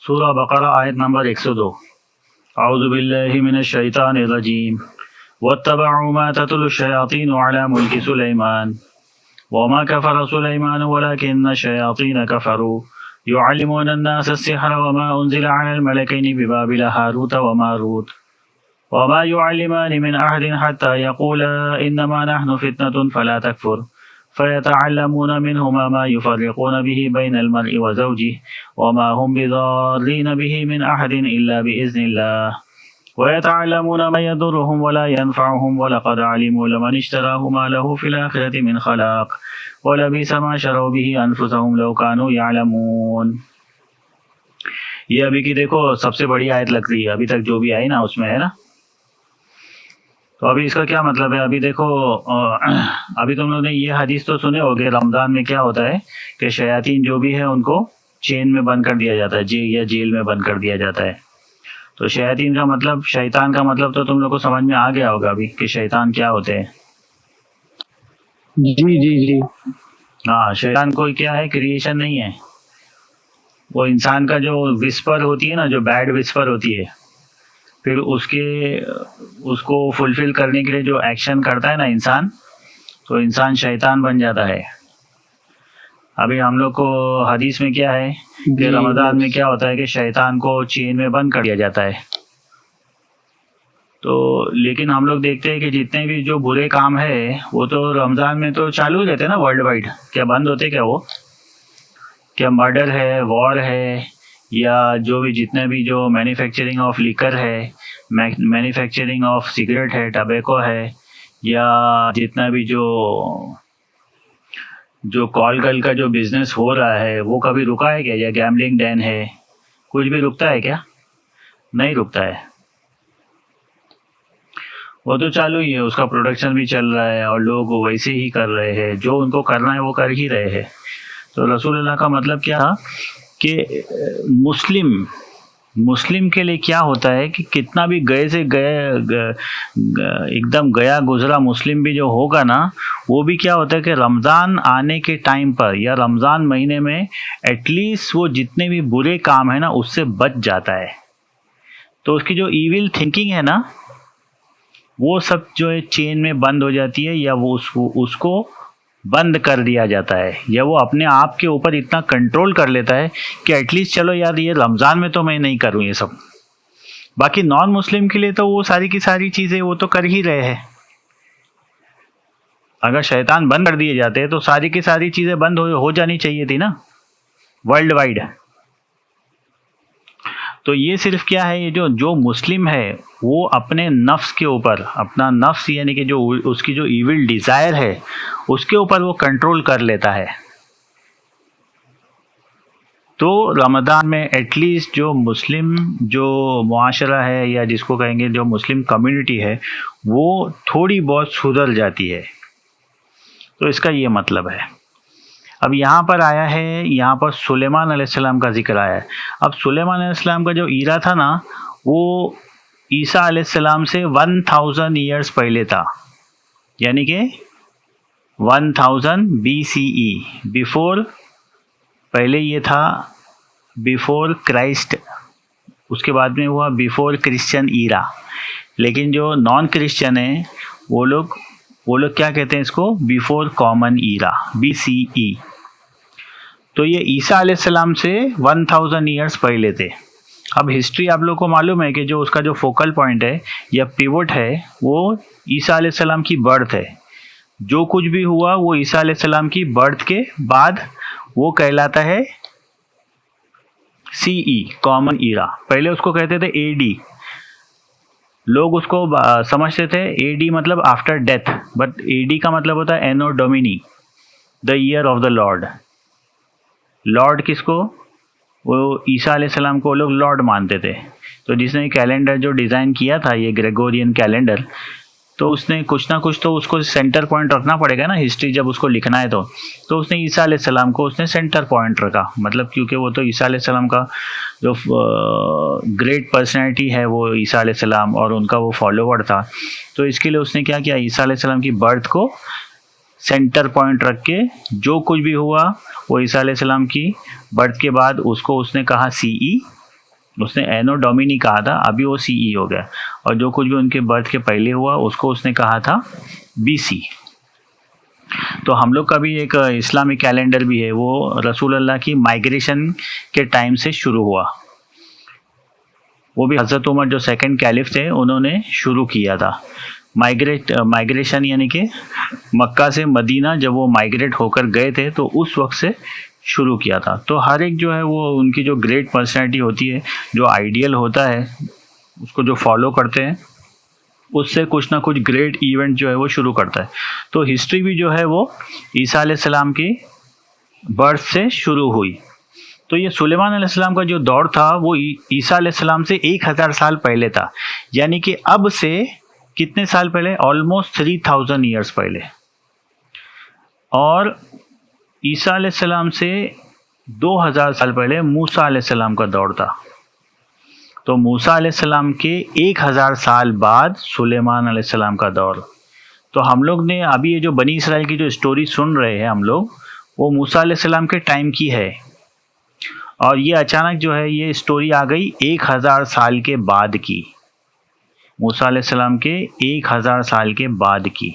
سورہ بقرہ آیت نمبر 102۔ اعوذ باللہ من الشیطان الرجیم واتبعوا ما تتلو الشیاطین علی ملک سلیمان وما كفر سليمان ولكن الشياطين كفروا يعلمون الناس السحر وما أنزل على الملكين ببابل هاروت وماروت وما يعلمان من أحد حتى يقولا إنما نحن فتنة فلا تكفر فيتعلمون منهما ما يفرقون به بين المرء وزوجه وما هم بضارين به من أحد إلا بإذن الله ويتعلمون ما يضرهم ولا ينفعهم ولقد علموا لمن اشتراه ما له في الآخرة من خلاق ولبئس ما شروا به أنفسهم لو كانوا يعلمون۔ یہ ابھی کی دیکھو سب سے بڑی آیت لگ رہی ہے، ابھی تک جو بھی آئی نا اس میں ہے نا۔ تو ابھی اس کا کیا مطلب ہے؟ ابھی دیکھو ابھی تم لوگوں نے یہ حدیث تو سنے ہوگے، رمضان میں کیا ہوتا ہے کہ شیاطین جو بھی ہے ان کو چین میں بند کر دیا جاتا ہے، یا جیل میں بند کر دیا جاتا ہے۔ تو شیاطین کا مطلب، شیطان کا مطلب تو تم لوگ کو سمجھ میں آ گیا ہوگا ابھی کہ شیطان کیا ہوتے ہیں۔ جی ہاں، شیطان کوئی کیا ہے، کریشن نہیں ہے، وہ انسان کا جو وسپر ہوتی ہے نا، جو بیڈ وسپر ہوتی ہے، پھر اس کو فلفل کرنے کے لیے جو ایکشن کرتا ہے نا انسان، تو انسان شیطان بن جاتا ہے۔ ابھی ہم لوگ کو حدیث میں کیا ہے کہ رمضان میں کیا ہوتا ہے کہ شیطان کو چین میں بند کر دیا جاتا ہے۔ تو لیکن ہم لوگ دیکھتے ہیں کہ جتنے بھی جو برے کام ہے وہ تو رمضان میں تو چالو ہی رہتے نا ورلڈ وائڈ، کیا بند ہوتے کیا وہ؟ کیا مرڈر ہے، وار ہے، یا جو بھی جتنے بھی جو مینوفیکچرنگ آف لیکر ہے، مینوفیکچرنگ آف سگریٹ ہے، ٹبیکو ہے، یا جتنا بھی جو کال گل کا جو بزنس ہو رہا ہے وہ کبھی رکا ہے کیا؟ یا گیملنگ ڈین ہے، کچھ بھی رکتا ہے کیا؟ نہیں رکتا ہے، وہ تو چالو ہی ہے، اس کا پروڈکشن بھی چل رہا ہے اور لوگ ویسے ہی کر رہے ہیں، جو ان کو کرنا ہے وہ کر ہی رہے ہیں۔ تو رسول اللہ کا مطلب کیا تھا کہ مسلم کے لیے کیا ہوتا ہے کہ کتنا بھی گئے سے گئے ایک دم گیا گزرا مسلم بھی جو ہوگا نا، وہ بھی کیا ہوتا ہے کہ رمضان آنے کے ٹائم پر یا رمضان مہینے میں ایٹ لیسٹ وہ جتنے بھی برے کام ہیں نا اس سے بچ جاتا ہے۔ تو اس کی جو ایول تھنکنگ ہے نا وہ سب جو ہے چین میں بند ہو جاتی ہے، یا وہ اس کو بند کر دیا جاتا ہے، یا وہ اپنے آپ کے اوپر اتنا کنٹرول کر لیتا ہے کہ ایٹ لیسٹ چلو یار یہ رمضان میں تو میں نہیں کروں یہ سب۔ باقی نان مسلم کے لیے تو وہ ساری کی ساری چیزیں وہ تو کر ہی رہے ہیں۔ اگر شیطان بند کر دیے جاتے تو ساری کی ساری چیزیں بند ہو جانی چاہیے تھی نا ورلڈ وائڈ۔ تو یہ صرف کیا ہے، یہ جو مسلم ہے وہ اپنے نفس کے اوپر، اپنا نفس یعنی کہ جو اس کی جو ایول ڈیزائر ہے اس کے اوپر وہ کنٹرول کر لیتا ہے۔ تو رمضان میں ایٹ لیسٹ جو مسلم جو معاشرہ ہے یا جس کو کہیں گے جو مسلم کمیونٹی ہے وہ تھوڑی بہت سدھر جاتی ہے۔ تو اس کا یہ مطلب ہے۔ اب یہاں پر آیا ہے، یہاں پر سلیمان علیہ السلام کا ذکر آیا ہے۔ اب سلیمان علیہ السلام کا جو ایرا تھا نا وہ عیسیٰ علیہ السلام سے 1000 ایئرز پہلے تھا، یعنی کہ 1000 BCE، بیفور، پہلے یہ تھا بیفور کرائسٹ، اس کے بعد میں ہوا بیفور کرسچن ایرا۔ لیکن جو نان کرسچن ہیں وہ لوگ کیا کہتے ہیں اس کو؟ بیفور کامن ایرا، BCE۔ تو یہ عیسیٰ علیہ السلام سے 1000 ایئرز پہلے تھے۔ اب ہسٹری آپ لوگ کو معلوم ہے کہ جو اس کا جو فوکل پوائنٹ ہے یا پیوٹ ہے وہ عیسیٰ علیہ السلام کی برتھ ہے۔ جو کچھ بھی ہوا وہ عیسیٰ علیہ السلام کی برتھ کے بعد وہ کہلاتا ہے CE، کامن ایرا۔ پہلے اس کو کہتے تھے AD، لوگ اس کو سمجھتے تھے AD مطلب آفٹر ڈیتھ، بٹ AD کا مطلب ہوتا ہے anno domini, the year of the lord. Lord کس کو؟ وہ عیسیٰ علیہ السلام کو لوگ لارڈ مانتے تھے۔ تو جس نے کیلنڈر جو ڈیزائن کیا تھا یہ گریگورین کیلنڈر، تو اس نے کچھ نہ کچھ تو اس کو سینٹر پوائنٹ رکھنا پڑے گا نا، ہسٹری جب اس کو لکھنا ہے تو اس نے عیسیٰ علیہ السلام کو اس نے سینٹر پوائنٹ رکھا، مطلب کیونکہ وہ تو عیسیٰ علیہ السلام کا جو گریٹ پرسنالٹی ہے وہ عیسیٰ علیہ السلام اور ان کا وہ فالوور تھا، تو اس کے لیے اس نے کیا کیا، عیسیٰ علیہ السلام کی برتھ کو سینٹر پوائنٹ رکھ کے جو کچھ بھی ہوا وہ عیسیٰ علیہ السلام کی برتھ کے بعد اس کو اس نے کہا CE، اس نے اینو ڈومینی کہا تھا، ابھی وہ سی ای ہو گیا، اور جو کچھ بھی ان کے برتھ کے پہلے ہوا اس کو اس نے کہا تھا بی سی۔ تو ہم لوگ کا بھی ایک اسلامی کیلنڈر بھی ہے، وہ رسول اللہ کی مائگریشن کے ٹائم سے شروع ہوا، وہ بھی حضرت عمر جو سیکنڈ کیلف تھے انہوں نے شروع کیا تھا مائگریشن، یعنی کہ مکہ سے مدینہ جب وہ مائگریٹ ہو کر گئے تھے تو اس وقت سے شروع کیا تھا۔ تو ہر ایک جو ہے وہ ان کی جو گریٹ پرسنالٹی ہوتی ہے، جو آئیڈیل ہوتا ہے، اس کو جو فالو کرتے ہیں، اس سے کچھ نہ کچھ گریٹ ایونٹ جو ہے وہ شروع کرتا ہے۔ تو ہسٹری بھی جو ہے وہ عیسیٰ علیہ السلام کی برتھ سے شروع ہوئی۔ تو یہ سلیمان علیہ السلام کا جو دور تھا وہ عیسیٰ علیہ السلام سے 1000 سال پہلے تھا، یعنی کہ اب سے کتنے سال پہلے؟ آلموسٹ 3000 ایئرس پہلے۔ اور عیسیٰ علیہ السلام سے 2000 سال پہلے موسیٰ علیہ السلام کا دور تھا۔ تو موسیٰ علیہ السلام کے 1000 سال بعد سلیمان علیہ السلام کا دور۔ تو ہم لوگ نے ابھی یہ جو بنی اسرائیل کی جو اسٹوری سن رہے ہیں ہم لوگ، وہ موسیٰ علیہ السلام کے ٹائم کی ہے، اور یہ اچانک جو ہے یہ اسٹوری آ گئی 1000 سال کے بعد کی، موسیٰ علیہ السلام کے 1000 سال کے بعد کی۔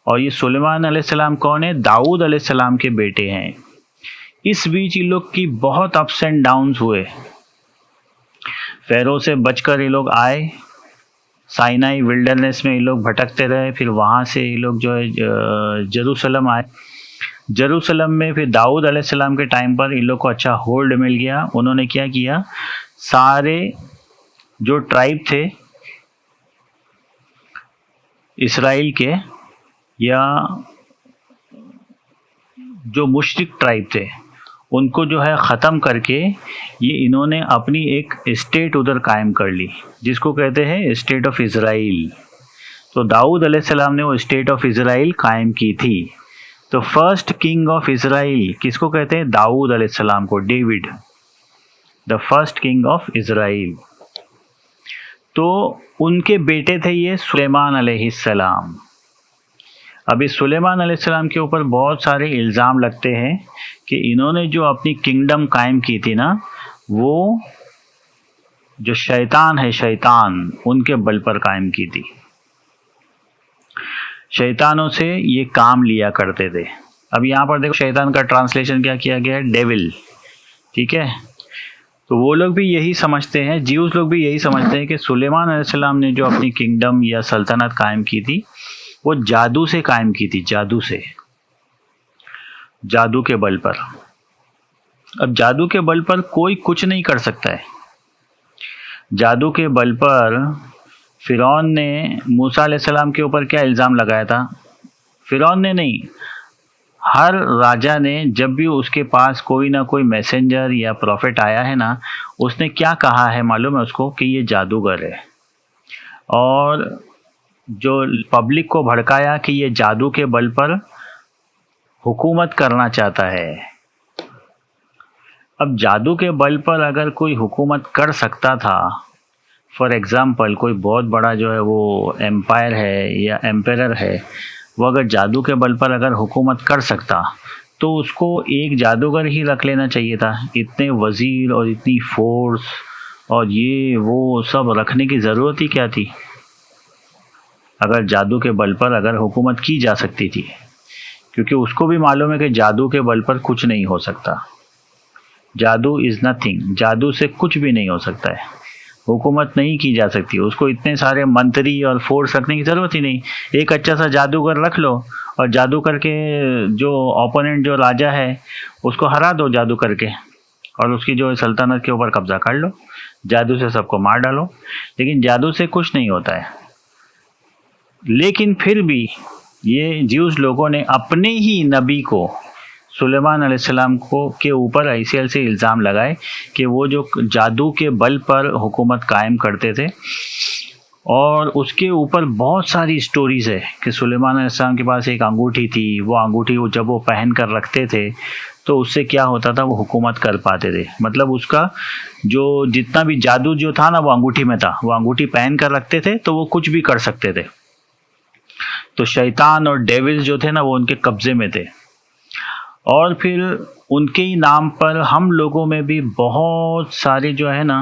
اور یہ سلیمان علیہ السلام کون ہے؟ داؤد علیہ السلام کے بیٹے ہیں۔ اس بیچ یہ لوگ کی بہت اپس اینڈ ڈاؤنز ہوئے، فیرو سے بچ کر یہ لوگ آئے، سائنائی ولڈرنیس میں یہ لوگ بھٹکتے رہے، پھر وہاں سے یہ لوگ جو ہے جروسلم آئے۔ جروسلم میں پھر داؤد علیہ السلام کے ٹائم پر ان لوگ کو اچھا ہولڈ مل گیا۔ انہوں نے کیا کیا، سارے جو ٹرائب تھے اسرائیل کے، یا جو مشرک ٹرائب تھے، ان کو جو ہے ختم کر کے یہ انہوں نے اپنی ایک اسٹیٹ ادھر قائم کر لی، جس کو کہتے ہیں اسٹیٹ آف اسرائیل۔ تو داؤد علیہ السلام نے وہ اسٹیٹ آف اسرائیل قائم کی تھی۔ تو فرسٹ کنگ آف اسرائیل کس کو کہتے ہیں؟ داؤد علیہ السلام کو، David, the first king of Israel. تو ان کے بیٹے تھے یہ سلیمان علیہ السلام۔ ابھی سلیمان علیہ السلام کے اوپر بہت سارے الزام لگتے ہیں کہ انہوں نے جو اپنی کنگڈم قائم کی تھی نا، وہ جو شیطان ہے، شیطان ان کے بل پر قائم کی تھی، شیطانوں سے یہ کام لیا کرتے تھے۔ اب یہاں پر دیکھو شیطان کا ٹرانسلیشن کیا کیا گیا ہے؟ ڈیول، ٹھیک ہے؟ تو وہ لوگ بھی یہی سمجھتے ہیں، جیوز لوگ بھی یہی سمجھتے ہیں کہ سلیمان علیہ السلام نے جو اپنی کنگڈم یا سلطنت قائم کی تھی وہ جادو سے قائم کی تھی، جادو سے، جادو کے بل پر۔ اب جادو کے بل پر کوئی کچھ نہیں کر سکتا ہے۔ جادو کے بل پر فرعون نے موسیٰ علیہ السلام کے اوپر کیا الزام لگایا تھا؟ فرعون نے نہیں، ہر راجہ نے جب بھی اس کے پاس کوئی نہ کوئی میسنجر یا پروفٹ آیا ہے نا، اس نے کیا کہا ہے معلوم ہے اس کو؟ کہ یہ جادوگر ہے، اور جو پبلک کو بھڑکایا کہ یہ جادو کے بل پر حکومت کرنا چاہتا ہے۔ اب جادو کے بل پر اگر کوئی حکومت کر سکتا تھا، فار ایگزامپل کوئی بہت بڑا جو ہے وہ ایمپائر ہے یا ایمپیرر ہے، وہ اگر جادو کے بل پر اگر حکومت کر سکتا تو اس کو ایک جادوگر ہی رکھ لینا چاہیے تھا۔ اتنے وزیر اور اتنی فورس اور یہ وہ سب رکھنے کی ضرورت ہی کیا تھی، اگر جادو کے بل پر اگر حکومت کی جا سکتی تھی؟ کیونکہ اس کو بھی معلوم ہے کہ جادو کے بل پر کچھ نہیں ہو سکتا، جادو از نتھنگ، جادو سے کچھ بھی نہیں ہو سکتا ہے، حکومت نہیں کی جا سکتی، اس کو اتنے سارے منتری اور فورس رکھنے کی ضرورت ہی نہیں۔ ایک اچھا سا جادوگر رکھ لو اور جادو کر کے جو اوپوننٹ جو راجہ ہے اس کو ہرا دو جادو کر کے، اور اس کی جو سلطنت کے اوپر قبضہ کر لو، جادو سے سب کو مار ڈالو۔ لیکن جادو سے کچھ نہیں ہوتا ہے۔ لیکن پھر بھی یہ جیوز لوگوں نے اپنے ہی نبی کو سلیمان علیہ السلام کو کے اوپر ایسے الزام لگائے کہ وہ جو جادو کے بل پر حکومت قائم کرتے تھے، اور اس کے اوپر بہت ساری سٹوریز ہے کہ سلیمان علیہ السلام کے پاس ایک انگوٹھی تھی، وہ انگوٹھی جب وہ پہن کر رکھتے تھے تو اس سے کیا ہوتا تھا، وہ حکومت کر پاتے تھے۔ مطلب اس کا جو جتنا بھی جادو جو تھا نا وہ انگوٹھی میں تھا، وہ انگوٹھی پہن کر رکھتے تھے تو وہ کچھ بھی کر سکتے تھے۔ تو شیطان اور ڈیولز جو تھے نا وہ ان کے قبضے میں تھے، اور پھر ان کے ہی نام پر ہم لوگوں میں بھی بہت سارے جو ہے نا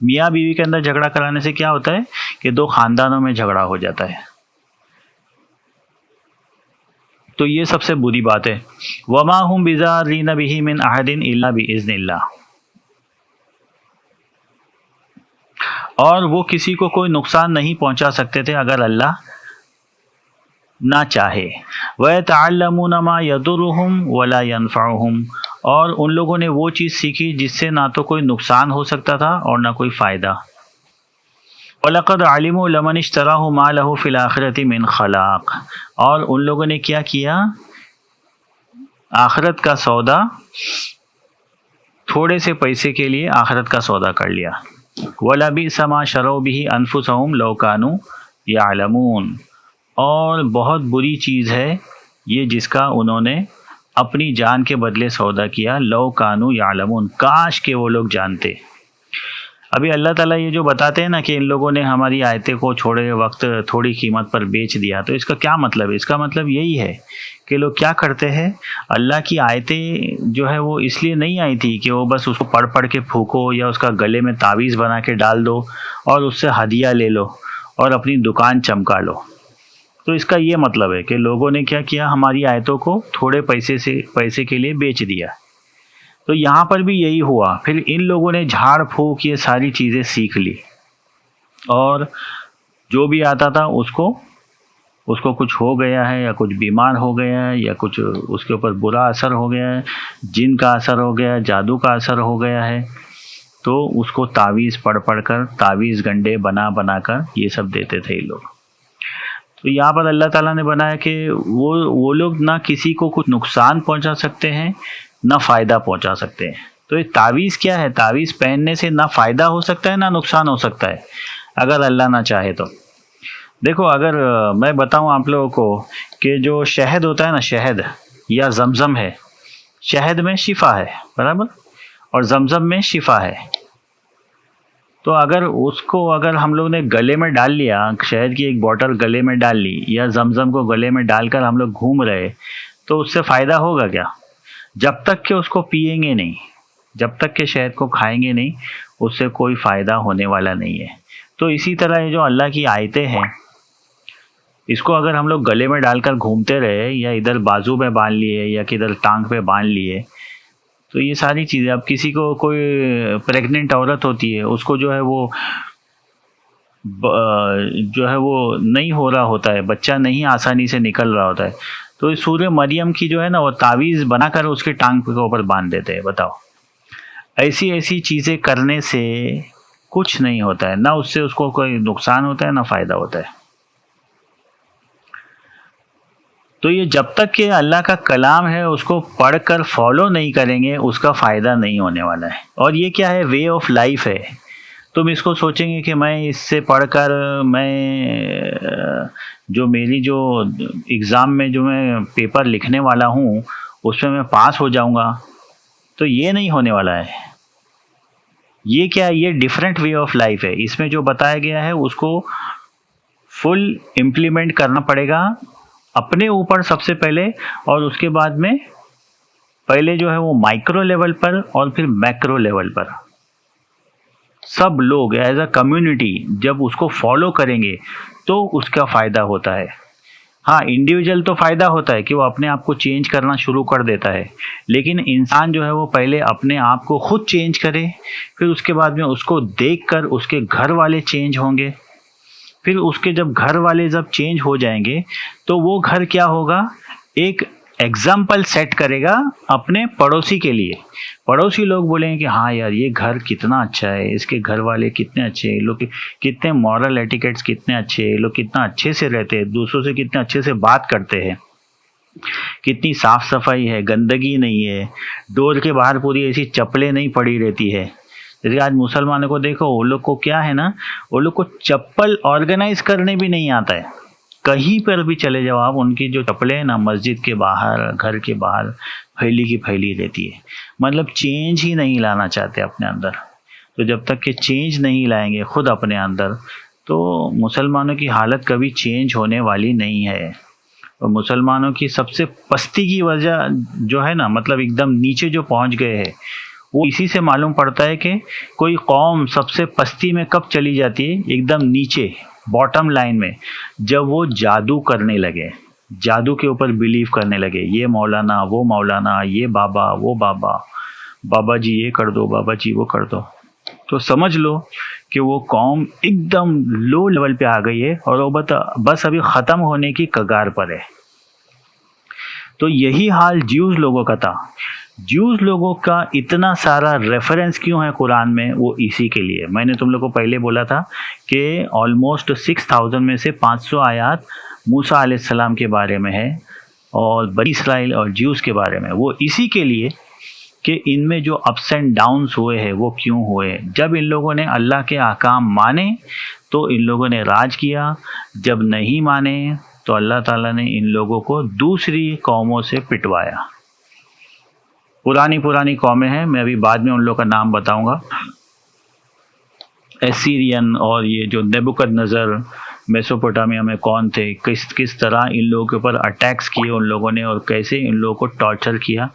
میاں بیوی کے اندر جھگڑا کرانے سے کیا ہوتا ہے کہ دو خاندانوں میں جھگڑا ہو جاتا ہے. تو یہ سب سے بری بات ہے. وما هم بضارین بہ من احد الا باذن اللہ. اور وہ کسی کو کوئی نقصان نہیں پہنچا سکتے تھے اگر اللہ نہ چاہے. وَيَتَعَلَّمُونَ مَا يَضُرُّهُمْ وَلَا يَنفَعُهُمْ. اور ان لوگوں نے وہ چیز سیکھی جس سے نہ تو کوئی نقصان ہو سکتا تھا اور نہ کوئی فائدہ. وَلَقَدْ عَلِمُوا لَمَنِ اشْتَرَاهُ مَا لَهُ فِي الْآخِرَةِ مِنْ خَلَاقٍ. اور ان لوگوں نے کیا کیا، آخرت کا سودا، تھوڑے سے پیسے کے لیے آخرت کا سودا کر لیا. وَلَبِئْسَ مَا شَرَوْا بِهِ أَنفُسَهُمْ لَوْ كَانُوا يَعْلَمُونَ. اور بہت بری چیز ہے یہ جس کا انہوں نے اپنی جان کے بدلے سودا کیا. لو کانو یعلمون، کاش کہ وہ لوگ جانتے. ابھی اللہ تعالیٰ یہ جو بتاتے ہیں نا کہ ان لوگوں نے ہماری آیتیں کو چھوڑے وقت تھوڑی قیمت پر بیچ دیا، تو اس کا کیا مطلب ہے؟ اس کا مطلب یہی ہے کہ لوگ کیا کرتے ہیں، اللہ کی آیتیں جو ہے وہ اس لیے نہیں آئی تھی کہ وہ بس اس کو پڑھ پڑھ کے پھونکو یا اس کا گلے میں تعویذ بنا کے ڈال دو اور اس سے ہدیہ لے لو اور اپنی دکان چمکا لو. تو اس کا یہ مطلب ہے کہ لوگوں نے کیا کیا، ہماری آیتوں کو تھوڑے پیسے کے لیے بیچ دیا. تو یہاں پر بھی یہی ہوا. پھر ان لوگوں نے جھاڑ پھونک یہ ساری چیزیں سیکھ لی اور جو بھی آتا تھا اس کو کچھ ہو گیا ہے یا کچھ بیمار ہو گیا ہے یا کچھ اس کے اوپر برا اثر ہو گیا ہے، جن کا اثر ہو گیا ہے، جادو کا اثر ہو گیا ہے، تو اس کو تعویذ پڑھ کر، تعویذ گنڈے بنا کر یہ سب دیتے تھے یہ لوگ. تو یہاں پر اللہ تعالیٰ نے بنایا کہ وہ لوگ نہ کسی کو کچھ نقصان پہنچا سکتے ہیں نہ فائدہ پہنچا سکتے ہیں. تو یہ تعویذ کیا ہے؟ تعویذ پہننے سے نہ فائدہ ہو سکتا ہے نہ نقصان ہو سکتا ہے اگر اللہ نہ چاہے تو. دیکھو اگر میں بتاؤں آپ لوگوں کو کہ جو شہد ہوتا ہے نا، شہد یا زمزم ہے، شہد میں شفا ہے، برابر، اور زمزم میں شفا ہے. تو اگر ہم لوگ نے گلے میں ڈال لیا، شہد کی ایک بوٹل گلے میں ڈال لی یا زمزم کو گلے میں ڈال کر ہم لوگ گھوم رہے، تو اس سے فائدہ ہوگا کیا؟ جب تک کہ اس کو پئیں گے نہیں، جب تک کہ شہد کو کھائیں گے نہیں، اس سے کوئی فائدہ ہونے والا نہیں ہے. تو اسی طرح یہ جو اللہ کی آیتیں ہیں، اس کو اگر ہم لوگ گلے میں ڈال کر گھومتے رہے یا ادھر بازو میں باندھ لیے یا کدھر ٹانگ پہ باندھ لیے، تو یہ ساری چیزیں، اب کسی کو کوئی پریگننٹ عورت ہوتی ہے، اس کو جو ہے وہ نہیں ہو رہا ہوتا ہے، بچہ نہیں آسانی سے نکل رہا ہوتا ہے، تو سورہ مریم کی جو ہے نا وہ تعویذ بنا کر اس کے ٹانگ کے اوپر باندھ دیتے ہیں. بتاؤ، ایسی چیزیں کرنے سے کچھ نہیں ہوتا ہے، نہ اس سے اس کو کوئی نقصان ہوتا ہے نہ فائدہ ہوتا ہے. تو یہ جب تک کہ اللہ کا کلام ہے اس کو پڑھ کر فالو نہیں کریں گے، اس کا فائدہ نہیں ہونے والا ہے. اور یہ کیا ہے؟ وے آف لائف ہے. تم اس کو سوچیں گے کہ میں اس سے پڑھ کر میری جو ایگزام میں جو میں پیپر لکھنے والا ہوں اس میں پاس ہو جاؤں گا، تو یہ نہیں ہونے والا ہے. یہ کیا ہے؟ یہ ڈیفرنٹ وے آف لائف ہے. اس میں جو بتایا گیا ہے اس کو فل امپلیمنٹ کرنا پڑے گا اپنے اوپر سب سے پہلے، اور اس کے بعد میں پہلے جو ہے وہ مائکرو لیول پر اور پھر میکرو لیول پر سب لوگ ایز اے کمیونٹی جب اس کو فالو کریں گے تو اس کا فائدہ ہوتا ہے. ہاں، انڈیویجول تو فائدہ ہوتا ہے کہ وہ اپنے آپ کو چینج کرنا شروع کر دیتا ہے، لیکن انسان جو ہے وہ پہلے اپنے آپ کو خود چینج کرے، پھر اس کے بعد میں اس کو دیکھ کر اس کے گھر والے چینج ہوں گے، پھر اس کے جب گھر والے جب چینج ہو جائیں گے تو وہ گھر کیا ہوگا؟ ایک ایگزامپل سیٹ کرے گا اپنے پڑوسی کے لیے. پڑوسی لوگ بولیں گے کہ ہاں یار یہ گھر کتنا اچھا ہے، اس کے گھر والے کتنے اچھے ہیں، لوگ کتنے مورل ایٹیکیٹس کتنے اچھے ہیں، لوگ کتنا اچھے سے رہتے ہیں، دوسروں سے کتنے اچھے سے بات کرتے ہیں، کتنی صاف صفائی ہے، گندگی نہیں ہے، ڈور کے باہر پوری ایسی چپلیں نہیں پڑی رہتی ہے. جیسے آج مسلمانوں کو دیکھو، وہ لوگ کو کیا ہے نا، وہ لوگ کو چپل آرگنائز کرنے بھی نہیں آتا ہے. کہیں پر بھی چلے جاؤ آپ، ان کی جو چپلیں نا مسجد کے باہر، گھر کے باہر پھیلی کی پھیلی رہتی ہے. مطلب چینج ہی نہیں لانا چاہتے اپنے اندر. تو جب تک کہ چینج نہیں لائیں گے خود اپنے اندر، تو مسلمانوں کی حالت کبھی چینج ہونے والی نہیں ہے. اور مسلمانوں کی سب سے پستی کی وجہ جو ہے نا، مطلب ایک دم نیچے جو پہنچ گئے ہیں، وہ اسی سے معلوم پڑتا ہے کہ کوئی قوم سب سے پستی میں کب چلی جاتی ہے، ایک دم نیچے باٹم لائن میں، جب وہ جادو کرنے لگے، جادو کے اوپر بلیو کرنے لگے، یہ مولانا وہ مولانا، یہ بابا وہ بابا، بابا جی یہ کر دو، بابا جی وہ کر دو، تو سمجھ لو کہ وہ قوم ایک دم لو لیول پہ آ گئی ہے اور وہ بس ابھی ختم ہونے کی کگار پر ہے۔ تو یہی حال جیوز لوگوں کا تھا۔ جیوز لوگوں کا اتنا سارا ریفرنس کیوں ہے قرآن میں، وہ اسی کے لیے میں نے تم لوگ کو پہلے بولا تھا کہ آلموسٹ 6000 میں سے 500 آیات موسیٰ علیہ السلام کے بارے میں ہے اور بنی اسرائیل اور جیوز کے بارے میں، وہ اسی کے لیے کہ ان میں جو اپس اینڈ ڈاؤنس ہوئے ہیں وہ کیوں ہوئے۔ جب ان لوگوں نے اللہ کے احکام مانے تو ان لوگوں نے راج کیا، جب نہیں مانے تو اللہ تعالیٰ نے ان لوگوں کو دوسری قوموں سے پٹوایا۔ پرانی قومیں ہیں، میں ابھی بعد میں ان لوگوں کا نام بتاؤں گا، ایسیرین اور یہ جو نیبوکدنیزر میسوپوٹامیا میں کون تھے، کس طرح ان لوگوں کے اوپر اٹیکس کیے ان لوگوں نے اور کیسے ان لوگوں کو ٹارچر کیا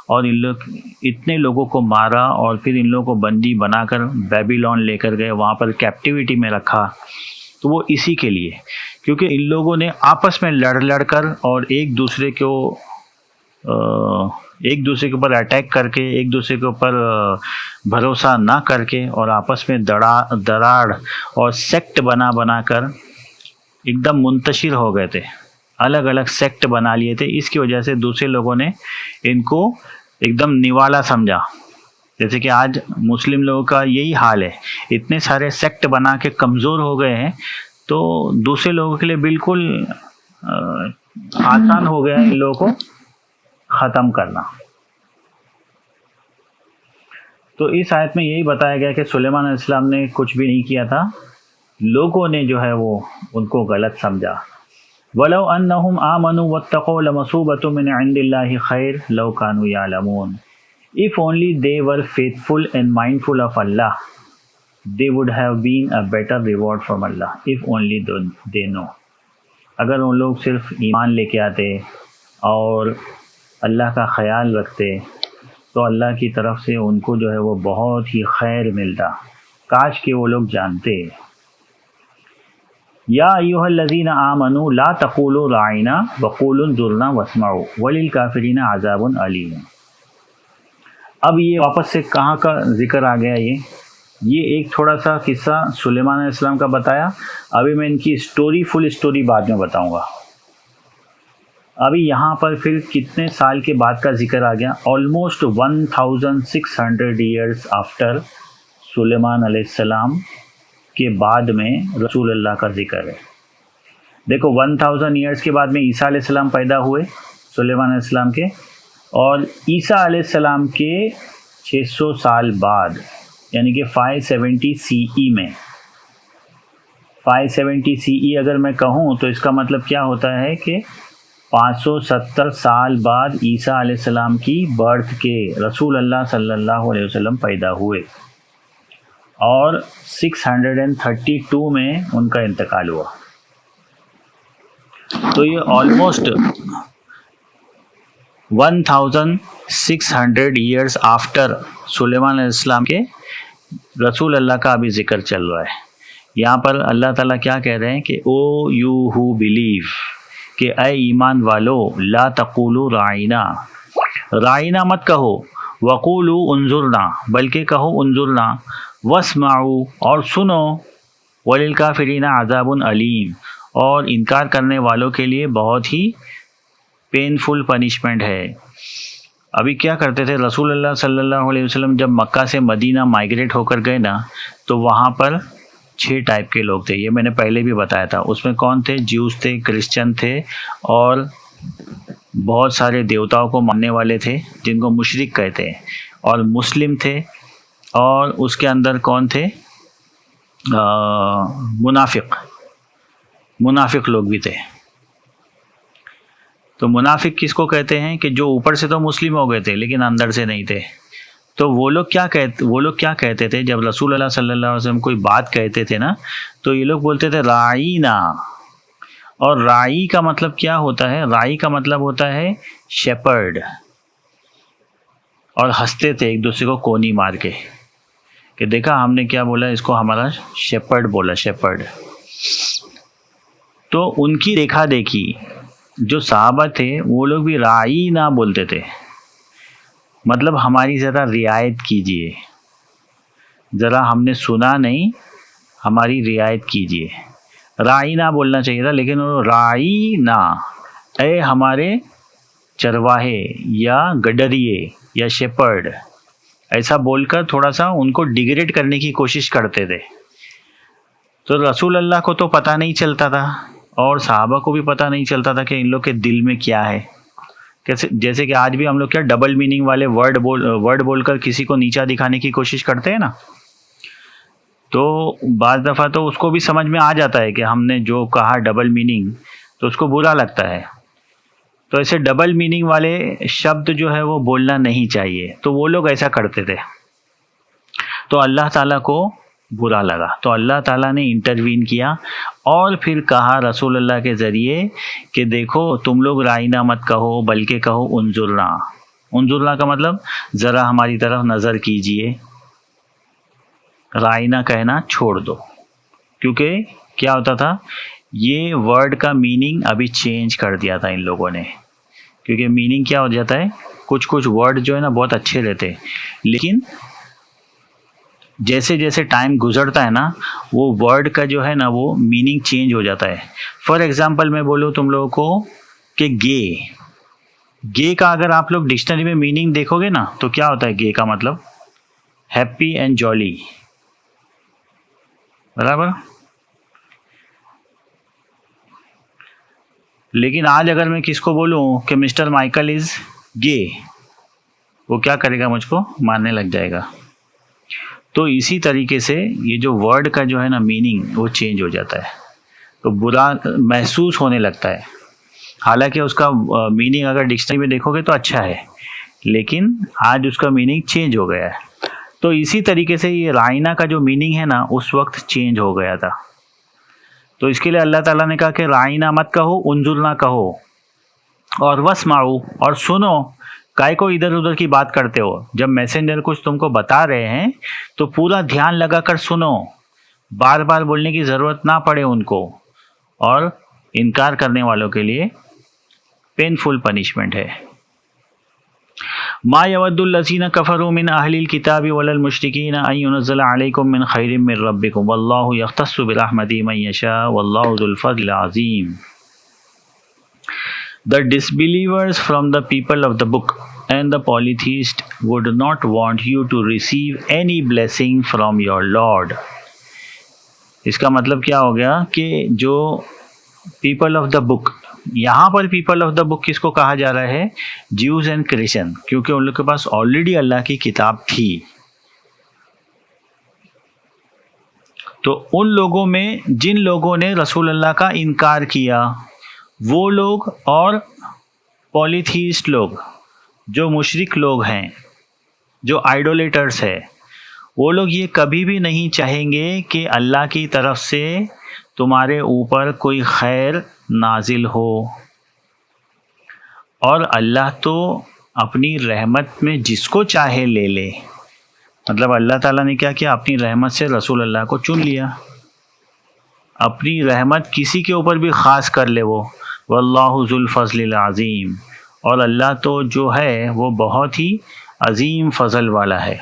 اور ان لوگ اتنے لوگوں کو مارا اور پھر ان لوگوں کو بندی بنا کر بیبیلون لے کر گئے، وہاں پر کیپٹیوٹی میں رکھا۔ تو وہ اسی کے لیے، کیونکہ ان لوگوں نے آپس میں لڑ کر اور ایک دوسرے کے اوپر اٹیک کر کے، ایک دوسرے کے اوپر بھروسہ نہ کر کے اور آپس میں دراڑ اور سیکٹ بنا کر ایک دم منتشر ہو گئے تھے، الگ الگ سیکٹ بنا لیے تھے۔ اس کی وجہ سے دوسرے لوگوں نے ان کو ایک دم نوالا سمجھا، جیسے کہ آج مسلم لوگوں کا یہی حال ہے، اتنے سارے سیکٹ بنا کے کمزور ہو گئے ہیں تو دوسرے لوگوں کے لیے بالکل آسان ہو گیا ہے ان لوگوں کو ختم کرنا۔ تو اس آیت میں یہی بتایا گیا کہ سلیمان علیہ السلام نے کچھ بھی نہیں کیا تھا، لوگوں نے جو ہے وہ ان کو غلط سمجھا۔ وَلَوْ أَنَّهُمْ آمَنُوا وَاتَّقَوْا لَمَثُوبَةٌ مِّنْ عِندِ اللَّهِ خَيْرٌ لَوْ كَانُوا يَعْلَمُونَ۔ If only they were faithful and mindful of Allah, they would have been a better reward from Allah, if only they know۔ اگر ان لوگ صرف ایمان لے کے آتے اور اللہ کا خیال رکھتے تو اللہ کی طرف سے ان کو جو ہے وہ بہت ہی خیر ملتا، کاش کہ وہ لوگ جانتے۔ یا ایھا الذین آمنوا لا تقولوا راعنا وقولوا انظرنا واسمعوا وللکافرین عذاب علیم۔ اب یہ واپس سے کہاں کا ذکر آ گیا، یہ ایک تھوڑا سا قصہ سلیمان علیہ السلام کا بتایا، ابھی میں ان کی فل اسٹوری بعد میں بتاؤں گا۔ ابھی یہاں پر پھر کتنے سال کے بعد کا ذکر آ گیا، آلموسٹ 1600 ایئرس آفٹر سلیمان علیہ السلام کے بعد میں رسول اللہ کا ذکر ہے۔ دیکھو 1000 ایئرس کے بعد میں عیسیٰ علیہ السلام پیدا ہوئے سلیمان علیہ السلام کے، اور عیسیٰ علیہ السلام کے 600 سال بعد یعنی کہ 570 سی ای میں، 570 سی ای اگر میں کہوں تو اس کا مطلب کیا ہوتا ہے کہ 570 سال بعد عیسیٰ علیہ السلام کی برتھ کے رسول اللہ صلی اللہ علیہ وسلم پیدا ہوئے، اور 632 میں ان کا انتقال ہوا۔ تو یہ آلموسٹ 1600 ایئرس آفٹر سلیمان علیہ السلام کے رسول اللہ کا ابھی ذکر چل رہا ہے۔ یہاں پر اللہ تعالیٰ کیا کہہ رہے ہیں کہ او یو ہو بلیو، کہ اے ایمان والو، لا تقولوا راعنا، راعنا مت کہو، وقولوا انظرنا بلکہ کہو انظرنا، واسمعوا اور سنو، وللکافرین عذاب علیم اور انکار کرنے والوں کے لیے بہت ہی پینفل پنشمنٹ ہے۔ ابھی کیا کرتے تھے رسول اللہ صلی اللہ علیہ وسلم جب مکہ سے مدینہ مائیگریٹ ہو کر گئے نا، تو وہاں پر 6 ٹائپ کے لوگ تھے، یہ میں نے پہلے بھی بتایا تھا۔ اس میں کون تھے؟ جیوز تھے، کرسچن تھے، اور بہت سارے دیوتاؤں کو ماننے والے تھے جن کو مشرک کہتے ہیں، اور مسلم تھے، اور اس کے اندر کون تھے؟ منافق لوگ بھی تھے۔ تو منافق کس کو کہتے ہیں؟ کہ جو اوپر سے تو مسلم ہو گئے تھے لیکن اندر سے نہیں تھے۔ تو وہ لوگ کیا کہتے تھے جب رسول اللہ صلی اللہ علیہ وسلم کوئی بات کہتے تھے نا، تو یہ لوگ بولتے تھے راعینا۔ اور راعی کا مطلب کیا ہوتا ہے؟ راعی کا مطلب ہوتا ہے شیپرڈ، اور ہنستے تھے ایک دوسرے کو کونی مار کے کہ دیکھا ہم نے کیا بولا، اس کو ہمارا شیپرڈ بولا، شیپرڈ۔ تو ان کی دیکھا دیکھی جو صحابہ تھے وہ لوگ بھی راعی نہ بولتے تھے، مطلب ہماری ذرا رعایت کیجئے، ذرا ہم نے سنا نہیں، ہماری رعایت کیجئے۔ راعی نہ بولنا چاہیے تھا، لیکن وہ راعی نہ، اے ہمارے چرواہے یا گڈریے یا شیپرڈ، ایسا بول کر تھوڑا سا ان کو ڈیگریڈ کرنے کی کوشش کرتے تھے۔ تو رسول اللہ کو تو پتہ نہیں چلتا تھا اور صحابہ کو بھی پتہ نہیں چلتا تھا کہ ان لوگ کے دل میں کیا ہے۔ جیسے کہ آج بھی ہم لوگ کیا ڈبل میننگ والے ورڈ بول کر کسی کو نیچا دکھانے کی کوشش کرتے ہیں نا، تو بعض دفعہ تو اس کو بھی سمجھ میں آ جاتا ہے کہ ہم نے جو کہا ڈبل میننگ، تو اس کو برا لگتا ہے۔ تو ایسے ڈبل میننگ والے شبد جو ہے وہ بولنا نہیں چاہیے، تو وہ لوگ ایسا کرتے تھے، تو اللہ تعالیٰ کو برا لگا، تو اللہ تعالیٰ نے انٹروین کیا اور پھر کہا رسول اللہ کے ذریعے کہ دیکھو تم لوگ رائنا مت کہو، بلکہ کہو انظرنا۔ انظرنا کا مطلب ذرا ہماری طرف نظر کیجئے، رائنا کہنا چھوڑ دو، کیونکہ کیا ہوتا تھا، یہ ورڈ کا میننگ ابھی چینج کر دیا تھا ان لوگوں نے، کیونکہ میننگ کیا ہو جاتا ہے، کچھ ورڈ جو ہے نا بہت اچھے رہتے، لیکن جیسے جیسے ٹائم گزرتا ہے نا وہ ورڈ کا جو ہے نا وہ میننگ چینج ہو جاتا ہے۔ فار ایگزامپل میں بولوں تم لوگوں کو کہ گے کا اگر آپ لوگ ڈکشنری میں میننگ دیکھو گے نا تو کیا ہوتا ہے گے کا مطلب، ہیپی اینڈ جالی، برابر۔ لیکن آج اگر میں کس کو بولوں کہ مسٹر مائیکل از گے، وہ کیا کرے گا، مجھ کو ماننے لگ جائے گا۔ تو اسی طریقے سے یہ جو ورڈ کا جو ہے نا میننگ وہ چینج ہو جاتا ہے، تو برا محسوس ہونے لگتا ہے، حالانکہ اس کا میننگ اگر ڈکشنری میں دیکھو گے تو اچھا ہے، لیکن آج اس کا میننگ چینج ہو گیا ہے۔ تو اسی طریقے سے یہ رائنا کا جو میننگ ہے نا اس وقت چینج ہو گیا تھا، تو اس کے لیے اللہ تعالیٰ نے کہا کہ رائنا مت کہو، انظرنا کہو، اور واسمعوا، اور سنو۔ کائے کو ادھر ادھر کی بات کرتے ہو، جب میسنجر کچھ تم کو بتا رہے ہیں تو پورا دھیان لگا کر سنو، بار بار بولنے کی ضرورت نہ پڑے ان کو، اور انکار کرنے والوں کے لیے پینفل پنشمنٹ ہے۔ ما یود الذین کفروا من اہل الکتاب ولا المشرکین ان ینزل علیکم من خیر من ربکم واللہ یختص برحمتہ من یشاء واللہ ذو الفضل العظیم۔ The disbelievers from the people of the book and the polytheists would not want you to receive any blessing from your Lord۔ اس کا مطلب کیا ہو گیا کہ جو پیپل آف دا بک، یہاں پر پیپل آف دا بک کس کو کہا جا رہا ہے، جیوز اینڈ کرسچن، کیونکہ ان لوگ کے پاس آلریڈی اللہ کی کتاب تھی۔ تو ان لوگوں میں جن لوگوں نے رسول اللہ کا انکار کیا، وہ لوگ، اور پولیتھیسٹ لوگ جو مشرک لوگ ہیں، جو آئیڈولیٹرس ہے، وہ لوگ یہ کبھی بھی نہیں چاہیں گے کہ اللہ کی طرف سے تمہارے اوپر کوئی خیر نازل ہو، اور اللہ تو اپنی رحمت میں جس کو چاہے لے لے، مطلب اللہ تعالیٰ نے کیا کیا، اپنی رحمت سے رسول اللہ کو چن لیا، اپنی رحمت کسی کے اوپر بھی خاص کر لے وہ، واللہ ذو الفضل العظیم، اور اللہ تو جو ہے وہ بہت ہی عظیم فضل والا ہے۔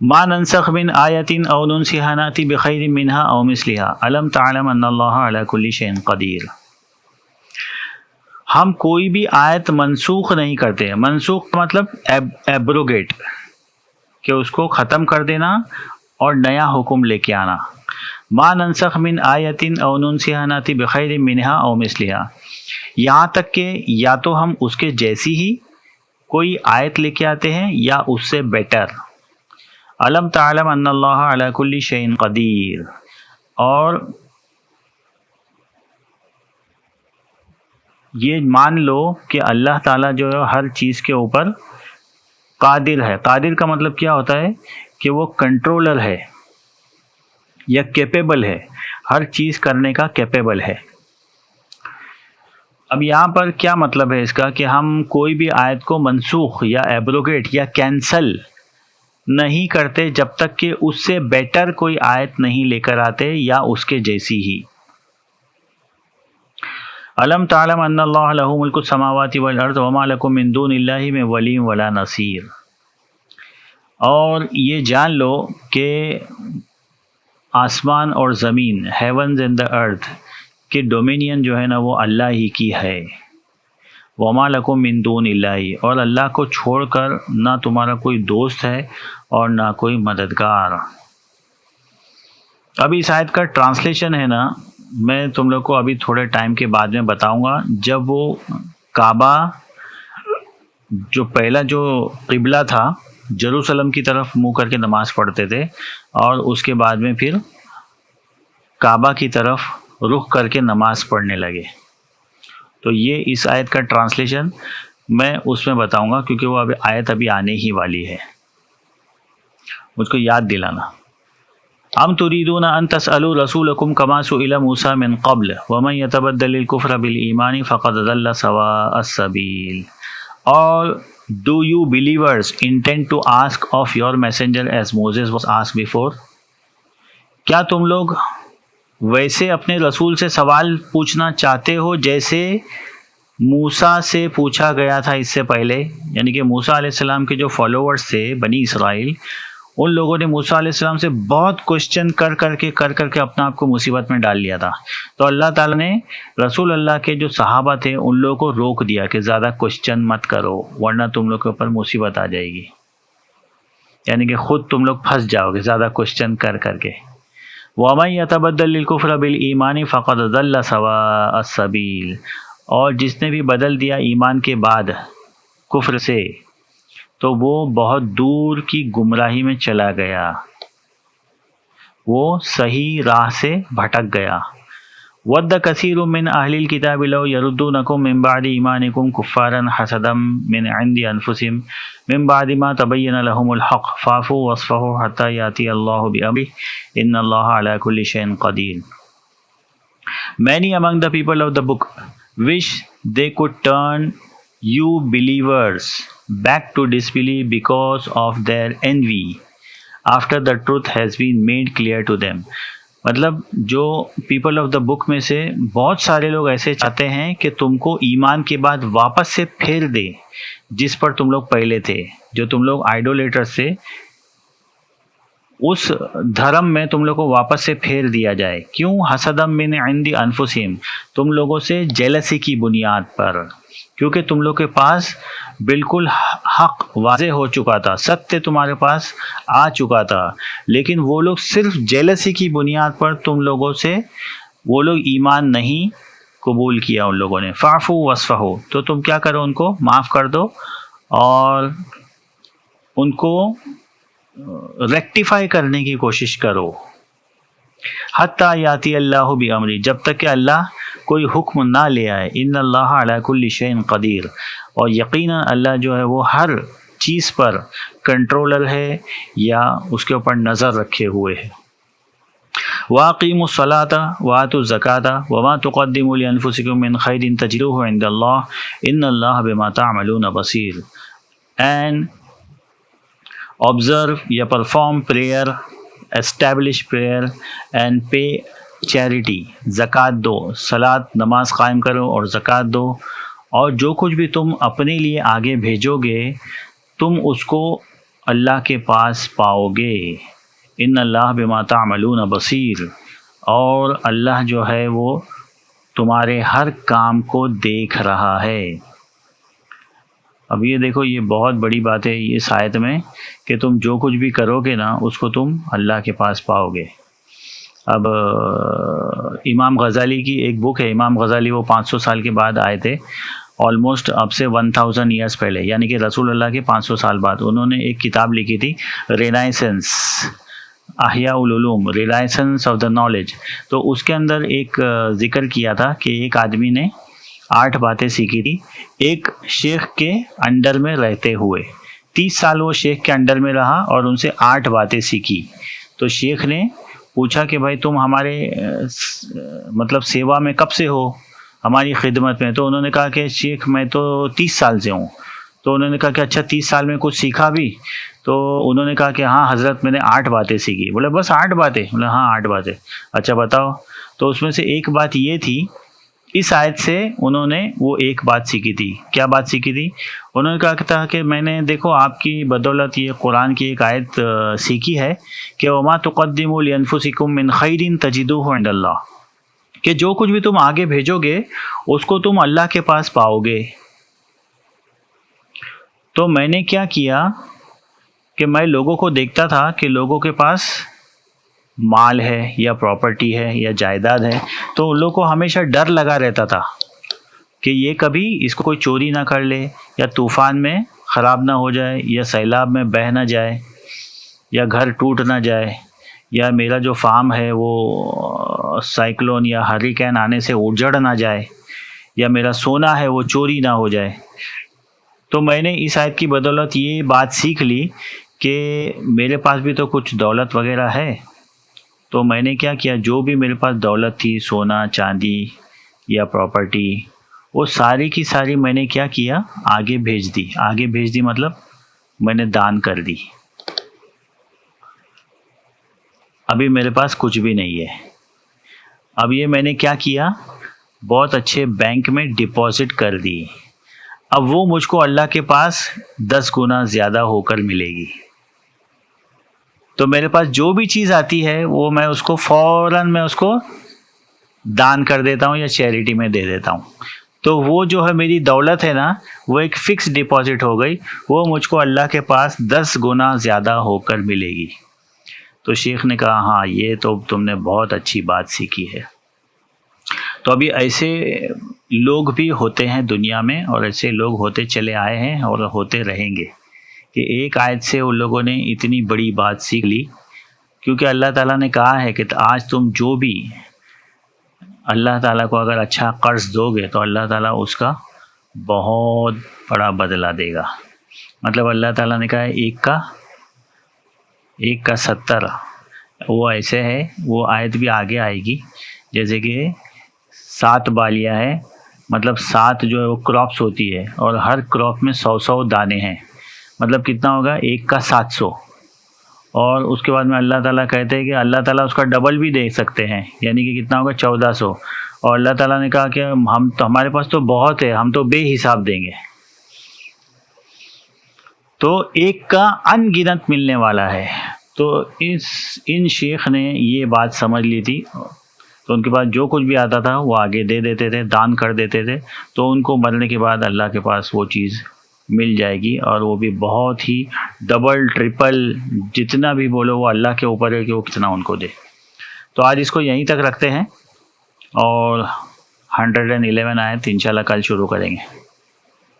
ما ننسخ من آیت او ننسها نأتی بخیر منها او مثلها الم تعلم ان اللہ علی کل شیء قدیر۔ ہم کوئی بھی آیت منسوخ نہیں کرتے، منسوخ کا مطلب ایبروگیٹ، کہ اس کو ختم کر دینا اور نیا حکم لے کے آنا۔ ما ننسخ من آیت او ننسها نأتی بخیر منها او مثلها، یہاں تک کہ یا تو ہم اس کے جیسی ہی کوئی آیت لے کے آتے ہیں یا اس سے بیٹر۔ علم تعلم ان اللہ علی کل شیء قدیر، اور یہ مان لو کہ اللہ تعالیٰ جو ہے ہر چیز کے اوپر قادر ہے۔ قادر کا مطلب کیا ہوتا ہے کہ وہ کنٹرولر ہے یا کیپیبل ہے، ہر چیز کرنے کا کیپیبل ہے۔ اب یہاں پر کیا مطلب ہے اس کا کہ ہم کوئی بھی آیت کو منسوخ یا ایبروگیٹ یا کینسل نہیں کرتے جب تک کہ اس سے بیٹر کوئی آیت نہیں لے کر آتے یا اس کے جیسی ہی. الم تعلم ان اللہ لہ ملک السماوات والارض وما لکم من دون اللہ من ولی ولا نصیر. اور یہ جان لو کہ آسمان اور زمین، ہیونز اینڈ دا ارتھ کہ ڈومینین جو ہے نا وہ اللہ ہی کی ہے. وما لکم من دون اللہ، اور اللہ کو چھوڑ کر نہ تمہارا کوئی دوست ہے اور نہ کوئی مددگار. ابھی اس آیت کا ٹرانسلیشن ہے نا میں تم لوگ کو ابھی تھوڑے ٹائم کے بعد میں بتاؤں گا، جب وہ کعبہ جو پہلا جو قبلہ تھا جروسلم کی طرف منہ کر کے نماز پڑھتے تھے اور اس کے بعد میں پھر کعبہ کی طرف رخ کر کے نماز پڑھنے لگے. تو یہ اس آیت کا ٹرانسلیشن میں اس میں بتاؤں گا کیونکہ وہ آیت ابھی آنے ہی والی ہے، مجھ کو یاد دلانا. ام تريدون ان تسألوا رسولكم كما سئل موسى من قبل ومن يتبدل الكفر بالإيمان فقد ضل سواء السبيل. اور do you believers intend to ask of your messenger as Moses was asked before؟ کیا تم لوگ ویسے اپنے رسول سے سوال پوچھنا چاہتے ہو جیسے موسیٰ سے پوچھا گیا تھا اس سے پہلے؟ یعنی کہ موسیٰ علیہ السلام کے جو فالوورز تھے بنی اسرائیل، ان لوگوں نے موسیٰ علیہ السلام سے بہت کوشچن کر کر کے اپنا آپ کو مصیبت میں ڈال لیا تھا. تو اللہ تعالیٰ نے رسول اللہ کے جو صحابہ تھے ان لوگوں کو روک دیا کہ زیادہ کوشچن مت کرو ورنہ تم لوگ کے اوپر مصیبت آ جائے گی، یعنی کہ خود تم لوگ پھنس جاؤ گے زیادہ کوشچن کر کے. وَمَن يَتَبَدَّلِ الْكُفْرَ بِالْإِيمَانِ فَقَدْ ضَلَّ سَوَاءَ السَّبِيلِ. اور جس نے بھی بدل دیا ایمان کے بعد کفر سے تو وہ بہت دور کی گمراہی میں چلا گیا، وہ صحیح راہ سے بھٹک گیا. وَدَّ كَثِيرٌ مِّنْ أَهْلِ الْكِتَابِ لَوْ يَرُدُّونَكُم مِّن بَعْدِ إِيمَانِكُمْ كُفَّارًا حَسَدًا مِّنْ عِندِ أَنفُسِهِم مِّن بَعْدِ مَا تَبَيَّنَ لَهُمُ الْحَقُّ فَاعْفُوا وَاصْفَحُوا حَتَّى يَأْتِيَ اللَّهُ بِأَمْرِهِ إِنَّ اللَّهَ عَلَى كُلِّ شَيْءٍ قَدِيرٌ. Many among the people of the book wish they could turn you believers back to disbelief because of their envy after the truth has been made clear to them. مطلب جو پیپل آف دا بک میں سے بہت سارے لوگ ایسے چاہتے ہیں کہ تم کو ایمان کے بعد واپس سے پھیر دے جس پر تم لوگ پہلے تھے، جو تم لوگ آئیڈولیٹر سے اس دھرم میں تم لوگ کو واپس سے پھیر دیا جائے. کیوں؟ حسدم من عند انفسہم، تم لوگوں سے جیلسی کی بنیاد پر، کیونکہ تم لوگ کے پاس بالکل حق واضح ہو چکا تھا، ستیہ تمہارے پاس آ چکا تھا، لیکن وہ لوگ صرف جیلسی کی بنیاد پر تم لوگوں سے وہ لوگ ایمان نہیں قبول کیا ان لوگوں نے. فاعفوا واصفحوا، تو تم کیا کرو، ان کو معاف کر دو اور ان کو ریکٹیفائی کرنے کی کوشش کرو. حتی یاتی اللہ بامری، جب تک کہ اللہ کوئی حکم نہ لے آئے. ان اللہ علی کل شیء قدیر، اور یقیناً اللہ جو ہے وہ ہر چیز پر کنٹرولر ہے یا اس کے اوپر نظر رکھے ہوئے ہے. وَأَقِيمُوا الصَّلَاةَ وَآتُوا الزَّكَاةَ وَمَا تُقَدِّمُوا لِأَنفُسِكُم مِّن خَيْرٍ تَجِدُوهُ عِندَ اللَّهِ إِنَّ اللَّهَ بِمَا تَعْمَلُونَ بَصِيرٌ. And observe یا perform prayer, establish prayer and pay charity. زکوٰۃ دو، صلاۃ نماز قائم کرو اور زکوٰۃ دو، اور جو کچھ بھی تم اپنے لیے آگے بھیجو گے تم اس کو اللہ کے پاس پاؤ گے. ان اللہ بما تعملون بصیر، اور اللہ جو ہے وہ تمہارے ہر کام کو دیکھ رہا ہے. اب یہ دیکھو، یہ بہت بڑی بات ہے اس آیت میں کہ تم جو کچھ بھی کرو گے نا اس کو تم اللہ کے پاس پاؤ گے. اب امام غزالی کی ایک بک ہے، امام غزالی وہ 500 سال کے بعد آئے تھے، آلموسٹ اب سے 1000 ایئرس پہلے، یعنی کہ رسول اللہ کے 500 سال بعد. انہوں نے ایک کتاب لکھی تھی رینائسنس، احیاء العلوم، رینائسنس آف دا نالج. تو اس کے اندر ایک ذکر کیا تھا کہ ایک آدمی نے 8 باتیں سیکھی تھی ایک شیخ کے انڈر میں رہتے ہوئے. 30 سال وہ شیخ کے انڈر میں رہا اور ان سے 8 باتیں سیکھی. تو شیخ نے پوچھا کہ بھائی تم ہمارے مطلب سیوا میں کب سے ہو، ہماری خدمت میں. تو انہوں نے کہا کہ شیخ میں تو 30 سال سے ہوں. تو انہوں نے کہا کہ اچھا 30 سال میں کچھ سیکھا بھی؟ تو انہوں نے کہا کہ ہاں حضرت میں نے 8 باتیں سیکھی. بولے بس 8 باتیں؟ بولے ہاں 8 باتیں. اچھا بتاؤ. تو اس میں سے ایک بات یہ تھی، اس آیت سے انہوں نے وہ ایک بات سیکھی تھی. کیا بات سیکھی تھی؟ انہوں نے کہا تھا کہ میں نے دیکھو آپ کی بدولت یہ قرآن کی ایک آیت سیکھی ہے کہ وما تقدموا لانفسکم من خیر تجدوہ عند اللہ، کہ جو کچھ بھی تم آگے بھیجو گے اس کو تم اللہ کے پاس پاؤ گے. تو میں نے کیا کیا کہ میں لوگوں کو دیکھتا تھا کہ لوگوں کے پاس مال ہے یا پراپرٹی ہے یا جائیداد ہے، تو ان لوگوں کو ہمیشہ ڈر لگا رہتا تھا کہ یہ کبھی اس کو کوئی چوری نہ کر لے، یا طوفان میں خراب نہ ہو جائے، یا سیلاب میں بہہ نہ جائے، یا گھر ٹوٹ نہ جائے، یا میرا جو فارم ہے وہ سائیکلون یا ہریکین آنے سے اجڑ نہ جائے، یا میرا سونا ہے وہ چوری نہ ہو جائے. تو میں نے اس آیت کی بدولت یہ بات سیکھ لی کہ میرے پاس بھی تو کچھ دولت وغیرہ ہے. تو میں نے کیا کیا، جو بھی میرے پاس دولت تھی، سونا چاندی یا پراپرٹی، وہ ساری کی ساری میں نے کیا کیا، آگے بھیج دی. آگے بھیج دی مطلب میں نے دان کر دی. ابھی میرے پاس کچھ بھی نہیں ہے. اب یہ میں نے کیا کیا، بہت اچھے بینک میں ڈپازٹ کر دی. اب وہ مجھ کو اللہ کے پاس 10 گنا زیادہ ہو کر ملے گی. تو میرے پاس جو بھی چیز آتی ہے وہ میں اس کو فوراً میں اس کو دان کر دیتا ہوں یا چیریٹی میں دے دیتا ہوں. تو وہ جو ہے میری دولت ہے نا، وہ ایک فکس ڈپازٹ ہو گئی، وہ مجھ کو اللہ کے پاس 10 گنا زیادہ ہو کر ملے گی. تو شیخ نے کہا ہاں یہ تو تم نے بہت اچھی بات سیکھی ہے. تو ابھی ایسے لوگ بھی ہوتے ہیں دنیا میں، اور ایسے لوگ ہوتے چلے آئے ہیں اور ہوتے رہیں گے کہ ایک آیت سے ان لوگوں نے اتنی بڑی بات سیکھ لی. کیونکہ اللہ تعالیٰ نے کہا ہے کہ آج تم جو بھی اللہ تعالیٰ کو اگر اچھا قرض دو گے تو اللہ تعالیٰ اس کا بہت بڑا بدلہ دے گا. مطلب اللہ تعالیٰ نے کہا ہے ایک کا 70. وہ ایسے ہے، وہ آیت بھی آگے آئے گی، جیسے کہ 7 بالیاں ہے، مطلب 7 جو ہے وہ کراپس ہوتی ہے، اور ہر کراپ میں 100 دانے ہیں. مطلب کتنا ہوگا، ایک کا 700. اور اس کے بعد میں اللہ تعالیٰ کہتے ہیں کہ اللہ تعالیٰ اس کا ڈبل بھی دے سکتے ہیں، یعنی کہ کتنا ہوگا 1400. اور اللہ تعالیٰ نے کہا کہ ہم تو ہمارے پاس تو بہت ہے، ہم تو بے حساب دیں گے. تو ایک کا ان گنت ملنے والا ہے. تو ان شیخ نے یہ بات سمجھ لی تھی، تو ان کے پاس جو کچھ بھی آتا تھا وہ آگے دے دیتے تھے، دان کر دیتے تھے. تو ان کو مرنے کے بعد اللہ کے پاس وہ چیز مل جائے گی، اور وہ بھی بہت ہی ڈبل ٹرپل، جتنا بھی بولو وہ اللہ کے اوپر ہے کہ وہ کتنا ان کو دے. تو آج اس کو یہیں تک رکھتے ہیں، اور 111 آیت انشاءاللہ کل شروع کریں گے.